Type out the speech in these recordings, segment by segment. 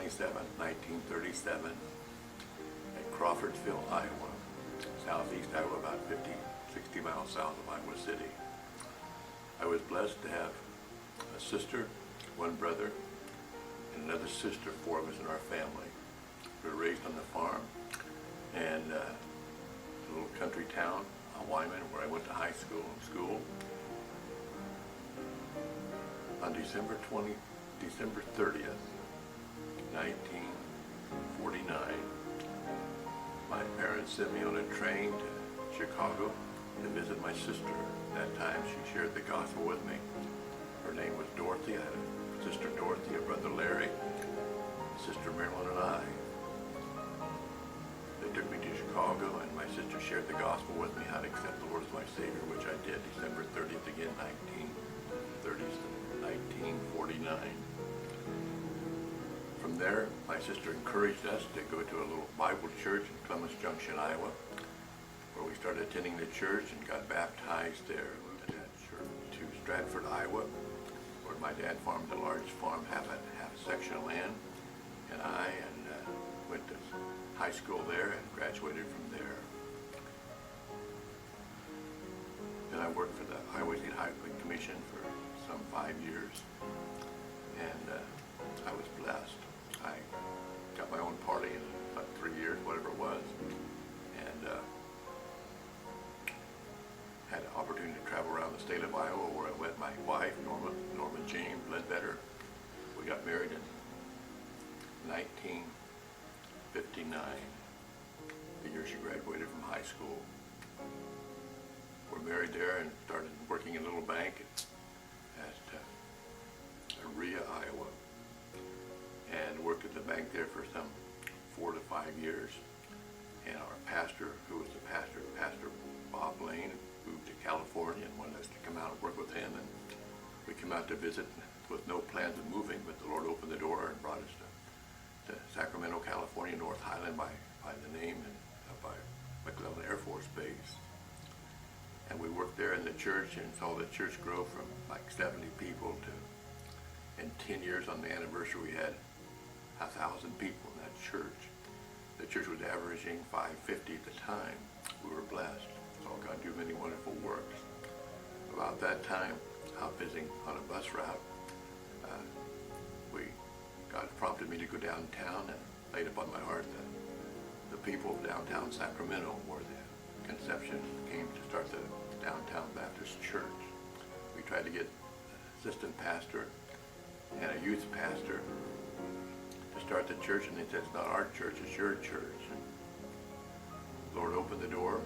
27th, 1937 at Crawfordsville, Iowa, southeast Iowa, about 60 miles south of Iowa City. I was blessed to have a sister, one brother, and another sister, 4 of us in our family. We were raised on the farm and a little country town, Wyman, where I went to high school and school. On December 30th, 1949, my parents sent me on a train to Chicago to visit my sister. At that time, she shared the gospel with me. Her name was Dorothy. I had a sister Dorothy, a brother Larry, sister Marilyn, and I. They took me to Chicago, and my sister shared the gospel with me how to accept the Lord as my Savior, which I did December 30th again, 1949. From there, my sister encouraged us to go to a little Bible church in Columbus Junction, Iowa, where we started attending the church and got baptized there. We moved to that church to Stratford, Iowa, where my dad farmed a large farm, half a section of land, and I went to high school there and graduated from there. Then I worked for the Iowa State Highway Commission for some 5 years, and I was blessed. I got my own party in about 3 years, whatever it was, and had an opportunity to travel around the state of Iowa, where I met my wife, Norma Jane Ledbetter. We got married in 1959, the year she graduated from high school. We're married there and started working in a little bank at Area, Iowa, and worked at the bank there for some 4 to 5 years. And our pastor, who was the pastor, Pastor Bob Lane, moved to California and wanted us to come out and work with him. And we came out to visit with no plans of moving, but the Lord opened the door and brought us to Sacramento, California, North Highland by the name, and by McClellan Air Force Base. And we worked there in the church and saw the church grow from like 70 people to, in 10 years on the anniversary, we had 1,000 people in that church. The church was averaging 550 at the time. We were blessed. Saw God do many wonderful works. About that time, out visiting on a bus route, God prompted me to go downtown and laid upon my heart that the people of downtown Sacramento, where the conception came to start the Downtown Baptist Church. We tried to get an assistant pastor and a youth pastor to start the church, and they said, it's not our church, it's your church. The Lord opened the door,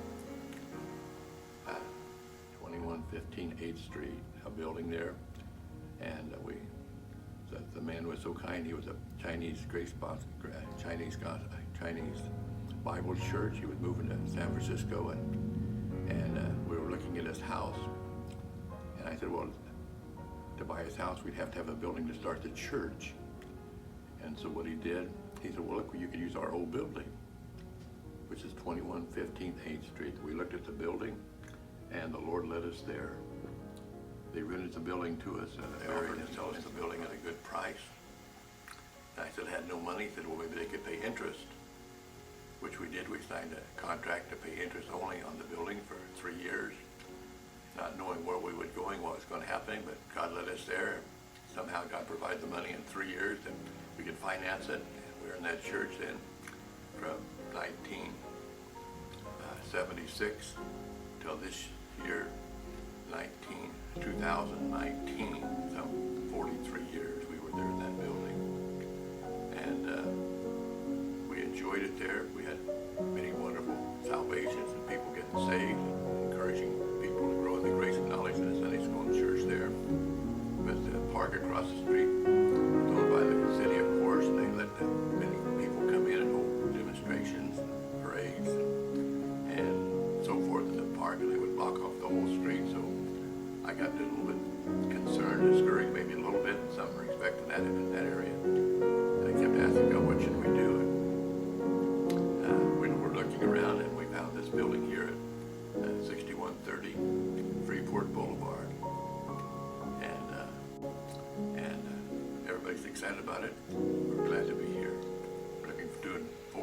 2115 8th Street, a building there, and the man was so kind. He was a Chinese Bible church. He was moving to San Francisco, and we were looking at his house, and I said, well, to buy his house, we'd have to have a building to start the church. And so what he did, he said, well, look, you could use our old building, which is 2115 8th Street. We looked at the building, and the Lord led us there. They rented the building to us, they offered to sell us the building at a good price. And I said, I had no money. He said, well, maybe they could pay interest, which we did. We signed a contract to pay interest only on the building for 3 years, not knowing where we were going, what was going to happen, but God led us there. Somehow God provided the money in 3 years, and we could finance it. And we were in that church then from 1976 till this year, 2019, some 43 years we were there in that building. And we enjoyed it there. We had many wonderful salvations and people getting saved, and encouraging people to grow in the grace and knowledge in the Sunday school and church there. But the park across the street, owned by the city, of course, they let many people come in and hold demonstrations and parades and so forth in the park, and they would block off the whole street. So I got a little bit concerned, discouraged maybe a little bit in some respect in that area. And I kept asking God, what should we do? And we were looking around, and we found this building here at 6130 Freeport Boulevard. And everybody's excited about it. We're glad to be here.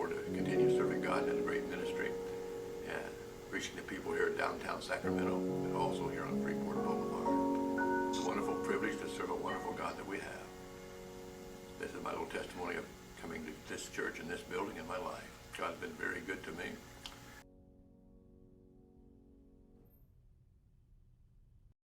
Lord to continue serving God in a great ministry and reaching the people here in downtown Sacramento and also here on Freeport Boulevard. It's a wonderful privilege to serve a wonderful God that we have. This is my little testimony of coming to this church and this building in my life. God's been very good to me.